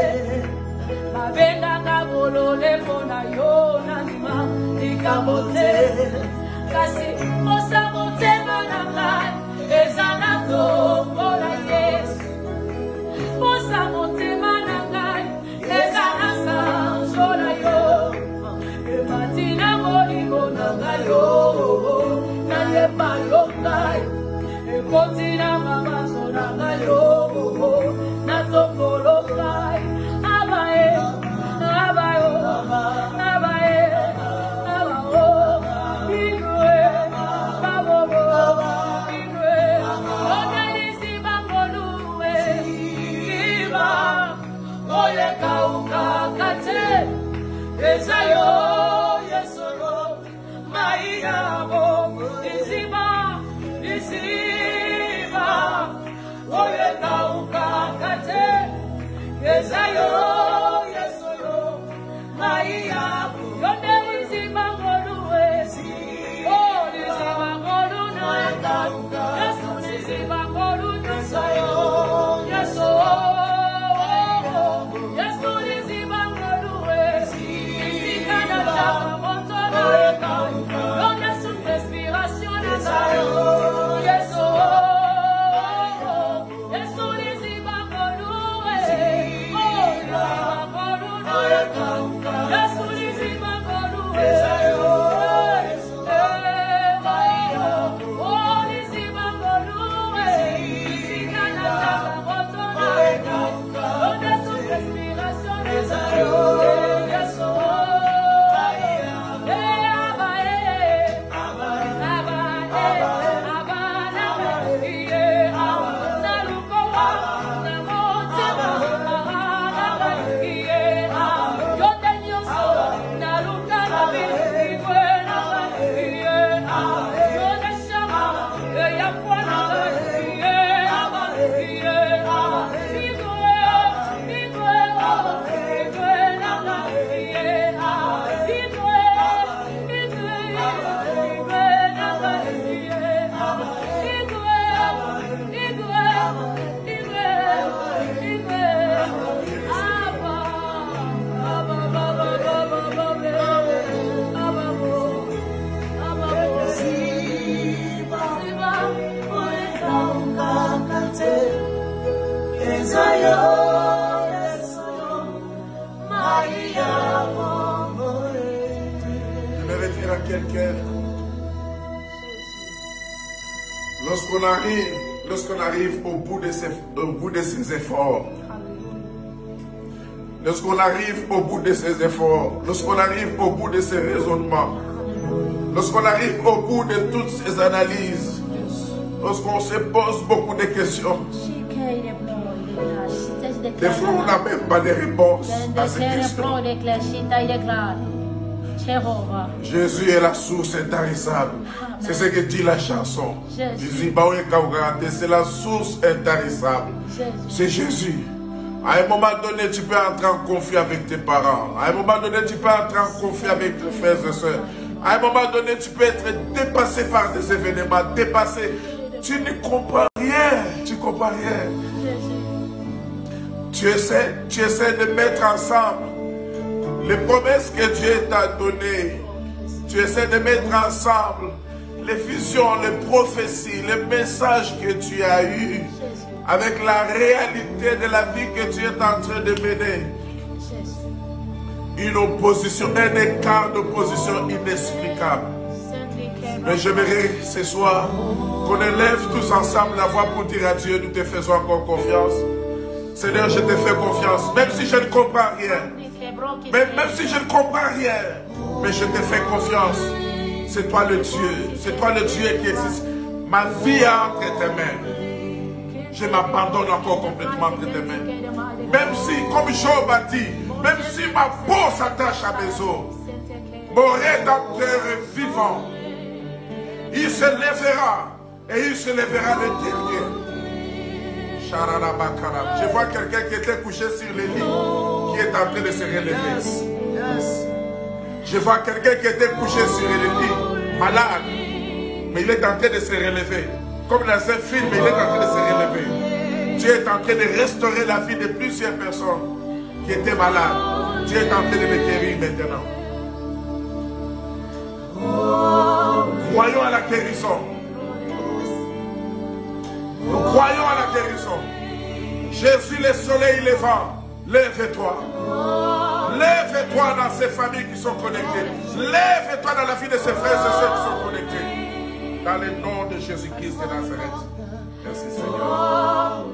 S6: Mabenganga bolole pona yo, nandima, ikamote. Kasi osa motema na ngai ezala tombola Yesu. Osa motema na ngai ezala sanzola yo. Ematina molimo na ngai yo. Nayeba yo ngai. Ekotina mabazo na ngai yo. Natombolo ngai. Abaye, abaye, abaye, abaye. Igwe, babo, igwe. Onelisi bangoluwe. Siba, oye kauka kate. Ezayo, yesoro, maiyabo. Isiba, isiba, oye kauka kate. Ezayo, yesoro, maiyabo. Onelisi bangoluwe. Oh, lisi bangoluna. Yesu, lisi bangoluna. Yesu, Yesu, lisi bangoluwe. Isikana chama montona. Donde su respiración Yesu, Yesu, lisi bangoluwe. Oh, Yesu, lisi bangoluwe.
S8: Quelqu'un, lorsqu'on arrive au bout de ses efforts, lorsqu'on arrive au bout de ses efforts, lorsqu'on arrive au bout de ses raisonnements, lorsqu'on arrive au bout de toutes ses analyses, lorsqu'on se pose beaucoup de questions, des fois on n'a même pas de réponse à ces questions. Jésus est la source intarissable. C'est ce que dit la chanson. C'est la source intarissable. C'est Jésus. À un moment donné, tu peux entrer en conflit avec tes parents. À un moment donné, tu peux entrer en conflit avec tes frères et sœurs. À un moment donné, tu peux être dépassé par des événements, dépassé. Tu ne comprends rien. Tu ne comprends rien. Tu essaies de mettre ensemble les promesses que Dieu t'a données. Tu essaies de mettre ensemble les visions, les prophéties, les messages que tu as eus avec la réalité de la vie que tu es en train de mener. Une opposition, un écart d'opposition inexplicable. Mais j'aimerais ce soir qu'on élève tous ensemble la voix pour dire à Dieu, nous te faisons encore confiance. Seigneur, je te fais confiance, même si je ne comprends rien. Même si je ne comprends rien, mais je te fais confiance. C'est toi le Dieu. C'est toi le Dieu qui existe. Ma vie est entre tes mains. Je m'abandonne encore complètement entre tes mains. Même si, comme Job a dit, même si ma peau s'attache à mes os, mon Rédempteur est vivant. Il se lèvera et il se lèvera le dernier. Je vois quelqu'un qui était couché sur le lit, qui est en train de se relever. Je vois quelqu'un qui était couché sur le lit, malade, mais il est en train de se relever. Comme dans un film, il est en train de se relever. Dieu est en train de restaurer la vie de plusieurs personnes qui étaient malades. Dieu est en train de les guérir maintenant. Croyons à la guérison. Nous croyons à la guérison. Jésus, le soleil levant, lève-toi. Lève-toi dans ces familles qui sont connectées. Lève-toi dans la vie de ces frères et sœurs qui sont connectés. Dans le nom de Jésus-Christ de Nazareth. Merci Seigneur.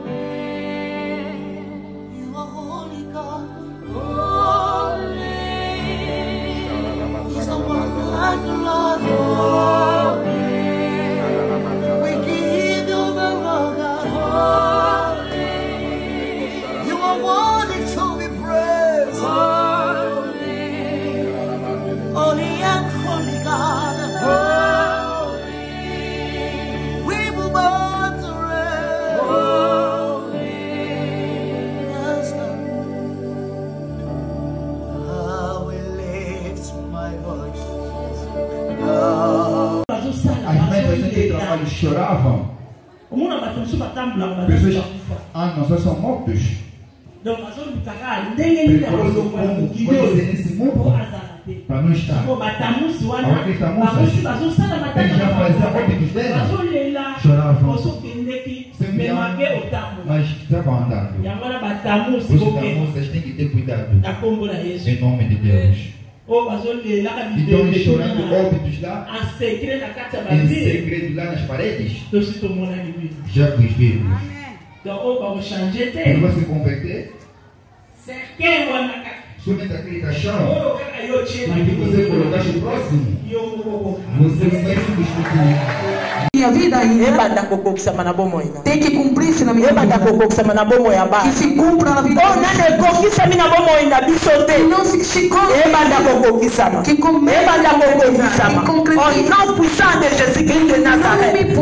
S9: Choravam. Pessoas, nós só somos mortos. Nesse mundo para não estar. Agora que estamos, eles já faziam óbitos dela. Choravam. Mas estavam andando. Os moças têm que ter cuidado. Em nome de Deus. Então eles chorando óbitos lá, em segredo lá nas paredes. Já vos vimos. Ele vai se converter. Somente aquele caixão que você colocaste o próximo, você não vai substituir.
S10: Minha vida ainda tem que cumprir-se na minha vida. Que se cumpra na vida. Que não se concretize. Que concretize.
S11: Não puissant de Jésus-Christ de Nazareth.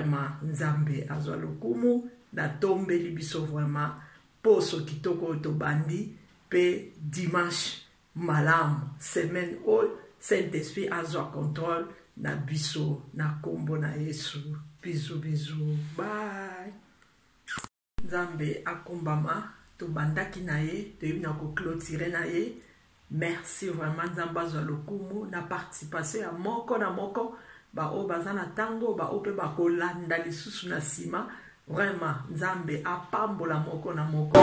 S10: vraiment nzambe azwa lokumu na tombe libiso vraiment poso kitoko to bandi pe dimanche malamu semaine o Saint-Esprit azwa contrôle na biso na kombo na Yesu. Bisous bisous, bye. Nzambe akombama to bandaki na ye to yebina ko clôturer na ye. Merci vraiment nzambe azwa lokumu na participation ya moko na moko ba o bazana tango ba o pe ba kolanda lisusu na sima. Vraiment nzambe apambola moko na moko.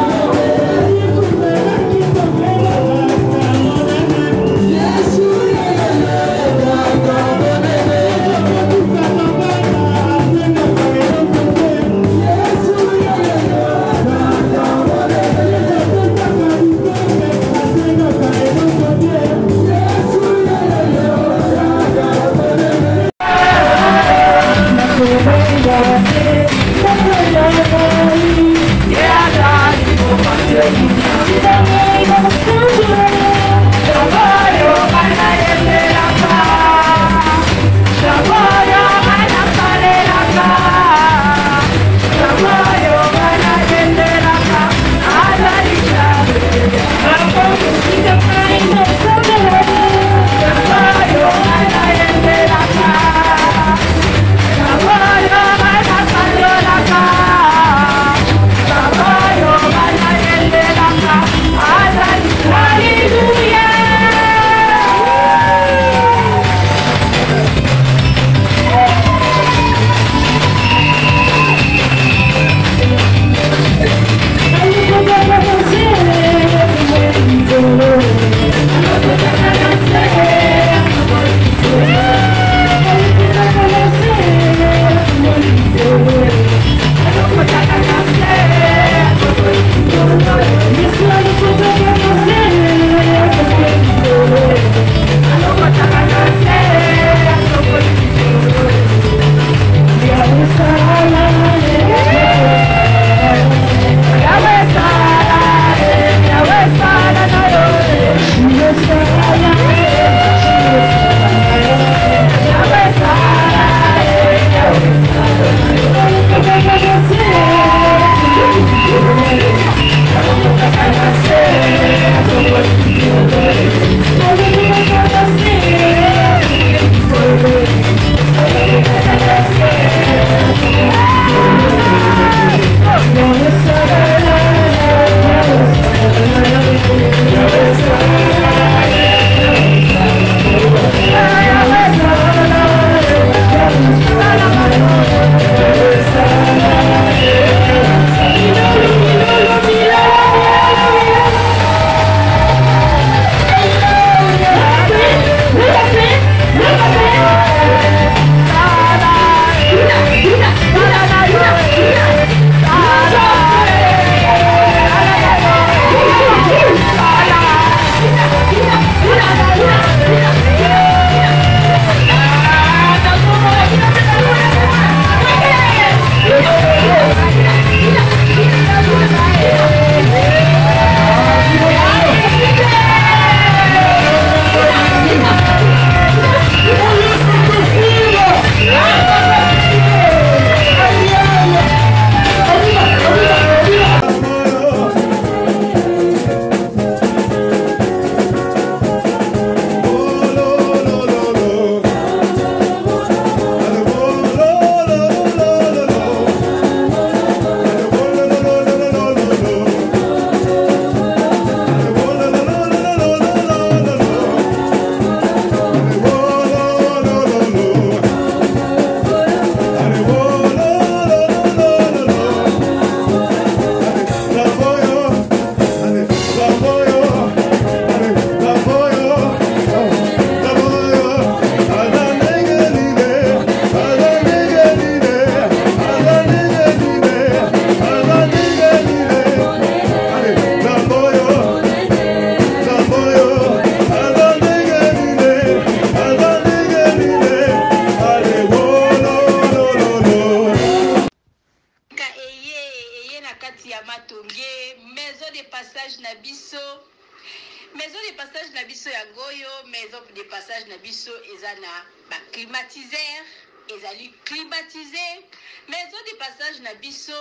S12: maison de passage na biso ya Ngoyo, maison de passage na biso eza na ba climatiseur ezali climatisé. Maison de passage na biso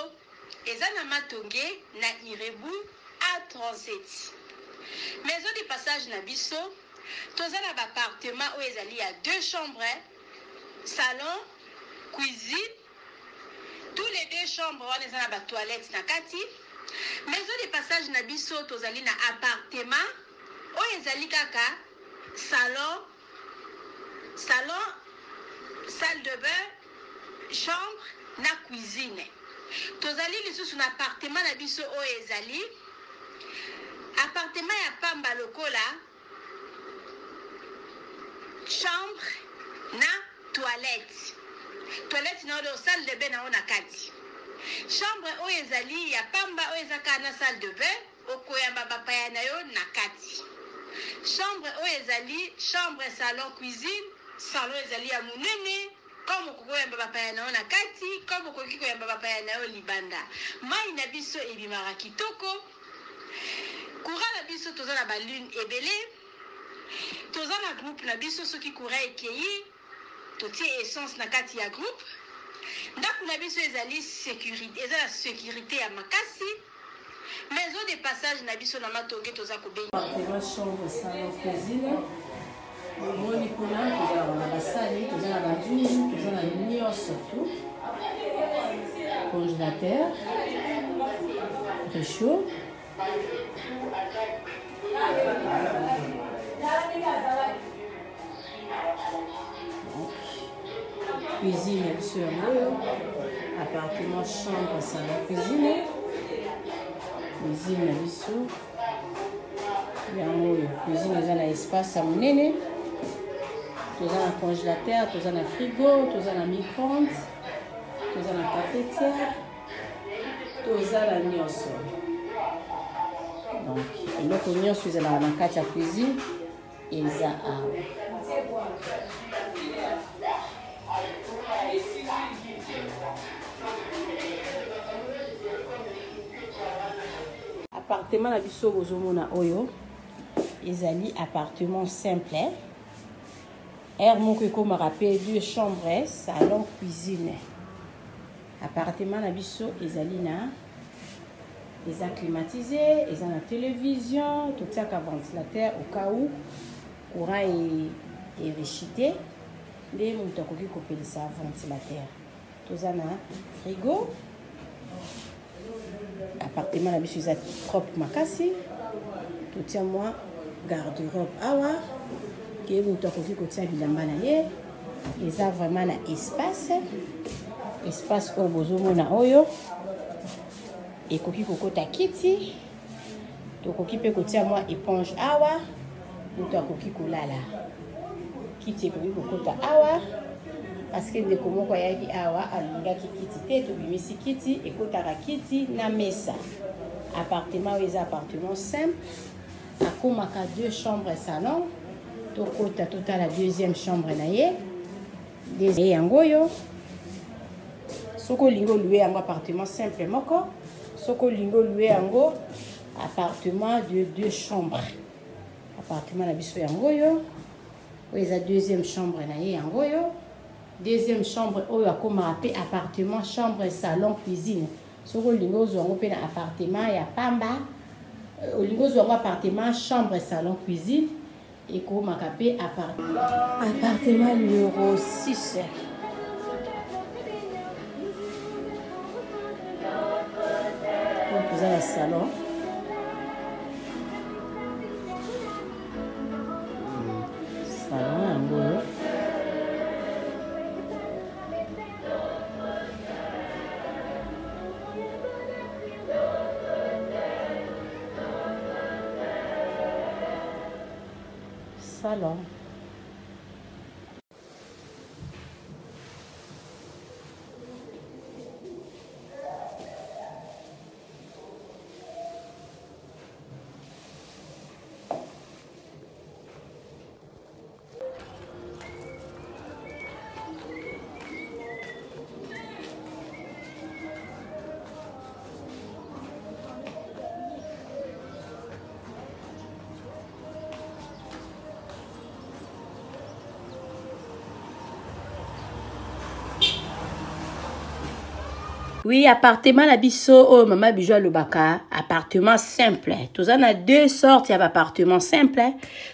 S12: ezana matonge na Irebu A37. Maison de passage na biso tozana appartement où ezali à 2 chambres, salon, cuisine. Tous les 2 chambres on ezana ba toilette na kati. Maison de passage na biso tozali na appartement où ezali kaka salon, salle de bain, chambre na cuisine. Tozali lisusu na appartement na biso o ezali appartement ya pamba lokola chambre na toilette. Toilette na do salle de bain na ona kati. Chambre o ezali ya pamba o ezaka na salle de bain okoyamba bapaya na yo na kati. Chambre o ezali chambre salon cuisine, salon ezali ya munene comme kokoyamba bapaya na yo na kati, comme kokoyamba bapaya na yo libanda. Mai na biso ebimaka kitoko. Courant na biso toza na balune ebele. Toza na groupe na biso soki courant ekeyi totie essence na kati ya groupe. Ndako na biso ezali sécurité, ezala sécurité ya makasi. Maison de passage na biso na matonge toza kobenga.
S6: Appartement, chambre, salon, cuisine. Moni kuna toza na basali, toza na badouille, toza na nyonso tout. Congélateur, réchaud. Cuisine sur l'eau. Appartement, chambre, salon, cuisine. Cuisine na biso. Yango cuisine eza na espace ya monene. Toza na congélateur, toza na frigo, toza na micro-ondes, toza na cafetière, toza na nyonso. Donc eloko nyonso ezalaka na kati ya cuisine eza awa. Appartement na biso bozomona oyo ezali appartement simple. Moko ekomaka mpe 2 chambres, salon, cuisine. Appartement na biso ezali na eza climatisé, eza na télévision, totiaka ventilateur au cas où courant est rejeté. Nde moto akoki kopelisa ventilateur. Toza na frigo. Appartement na biso eza propre makasi. Totia mwa garde-robe awa. Que moto akoki kotia bilamba na ye. Eza vraiment na espace. Espace oyo bozomona oyo. Ekoki kokota kiti. Tokoki pe kotia mwa éponge awa. Moto akoki kolala. Kiti ekoki kokota awa. Parce que ndeko moko ayaki awa alingaki kiti te tobimisi kiti ekotaka kiti na mesa. Appartement oyo eza appartement simple. Akomaka 2 chambres salon. Tokota la 2e chambre na ye. Yango yo. Soko lingo loué yango appartement simple moko. Soko lingo loué yango appartement de 2 chambres. Appartement na biso yango yo. Oyo eza 2e chambre na ye yango yo. 2e chambre oyo akomaka pe appartement chambre salon cuisine. Soko lingo zongo pe na appartement ya pamba. Olingo zongo appartement chambre salon cuisine. Et comme capé appartement numéro 6. Donc vous avez le salon. Salon en gros. Salon. Oui, appartement la biso oh maman bijou lobaka, appartement simple. Tous en a deux sortes, il y a appartement simple.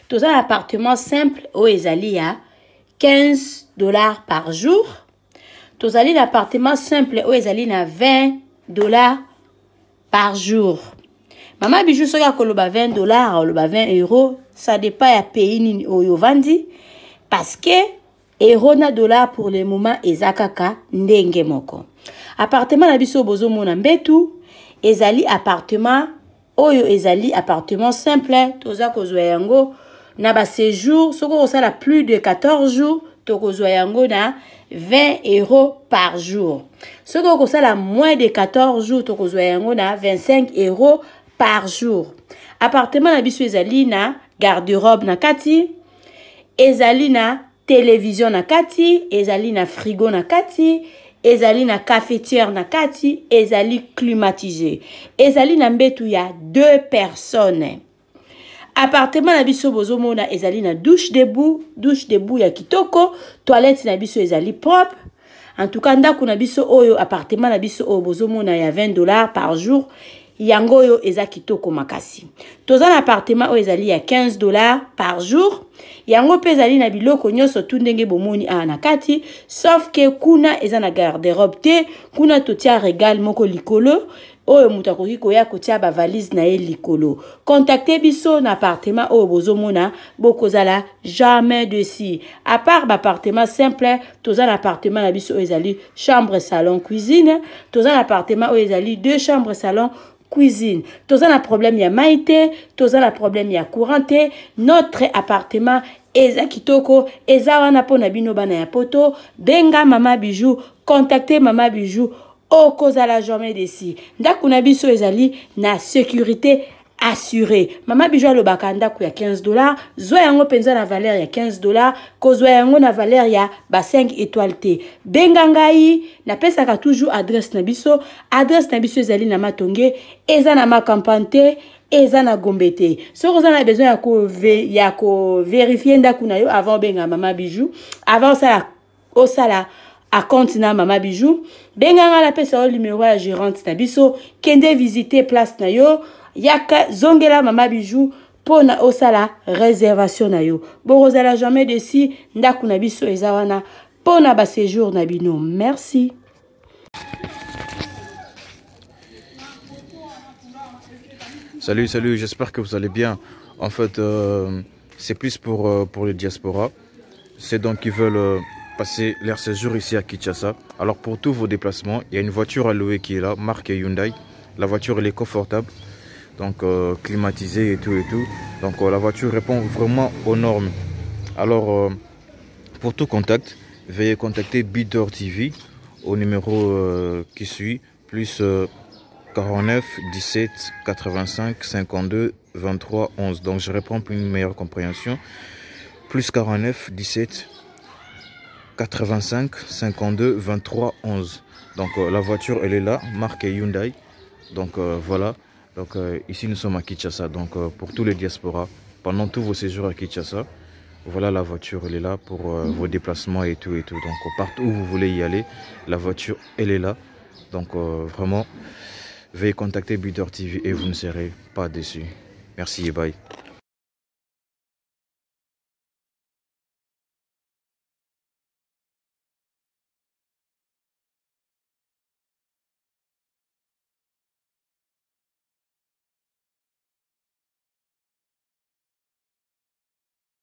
S6: Tous en appartement simple oh ezali à $15 par jour. Tous en l'appartement simple oh ezali na $20 par jour. Maman bijou soka koloba $20 ou loba €20, ça dépend ya pays ni oyo vandi parce que euro na dollar pour le moment ezakaka ndenge moko. Appartement na biso bozo mona mbetu ezali appartement oyo ezali appartement simple toza kozwa yango na ba séjour soko osala plus de 14 jours to kozwa yango na €20 par jour. Soko osala moins de 14 jours to kozwa yango na €25 par jour. Appartement na biso ezali na garde-robe na kati, ezali na télévision na kati, ezali na frigo na kati, ezali na cafetière na kati, ezali climatisé. Ezali na mbetu ya 2 personnes. Appartement na biso bozo mona ezali na douche debout ya kitoko, toilette na biso ezali propre. En tout cas ndako na biso oyo appartement na biso oyo bozo mona ya $20 par jour. Yango yo eza kitoko makasi. Toza na appartement oyo ezali ya $15 par jour. Yango pe ezali na biloko nyonso tu ndenge bomoni na kati, sauf que kuna eza na garde-robe te, kuna totia régal moko likolo oyo mutu akoki koya kotia ba valise na ye likolo. Contactez biso na appartement oyo bozomona bokozala jamais dessus. À part ba appartement simple, toza na appartement na biso oyo ezali chambre, salon, cuisine, toza na appartement oyo ezali 2 chambres, salon, cuisine. Toza na problème ya maïté, toza na problème ya couranté. Notre appartement eza kitoko, eza wana pona bino bana ya poto. Benga Mama Bijou, contactez Mama Bijou. Okozala jamais desi. Ndaku na biso ezali na sécurité assurée. Mama Bijou alobaka ndaku ya $15, zwa yango penza na valeur ya $15, kozwa yango na valeur ya ba 5 étoiles te. Benga ngai na pesaka toujours adresse na biso. Adresse na biso ezali na Matonge, eza na Makampante, eza na Gombe te. So vous avez besoin ya ko vérifier ndaku na yo avant benga Mama Bijou, avant osala à compte na Mama Bijou. Benga nga la pesa o numéro ya gérante na biso, kende visiter place na yo, yaka zongela Mama Bijou pona osala réservation na yo. Borozala jamais desi ndaku na biso eza wana pona ba séjour na bino. Merci.
S13: Salut, j'espère que vous allez bien. En fait, c'est plus pour le diaspora. C'est donc qui veulent passer leur séjour ici à Kinshasa. Alors pour tous vos déplacements, il y a une voiture à louer qui est là, marque Hyundai. La voiture elle est confortable, donc climatisée et tout. Donc la voiture répond vraiment aux normes. Alors pour tout contact, veuillez contacter Bidor TV au numéro qui suit, plus 49 17 85 52 23 11. Donc je réponds pour une meilleure compréhension. Plus 49 17 85 52 23 11. Donc la voiture elle est là, marque Hyundai. Donc voilà. Donc ici nous sommes à Kinshasa. Donc pour tous les diasporas, pendant tous vos séjours à Kinshasa, voilà la voiture elle est là pour vos déplacements et tout. Donc partout où vous voulez y aller, la voiture elle est là. Donc vraiment, veuillez contacter Bidor TV et vous ne serez pas déçus. Merci et bye.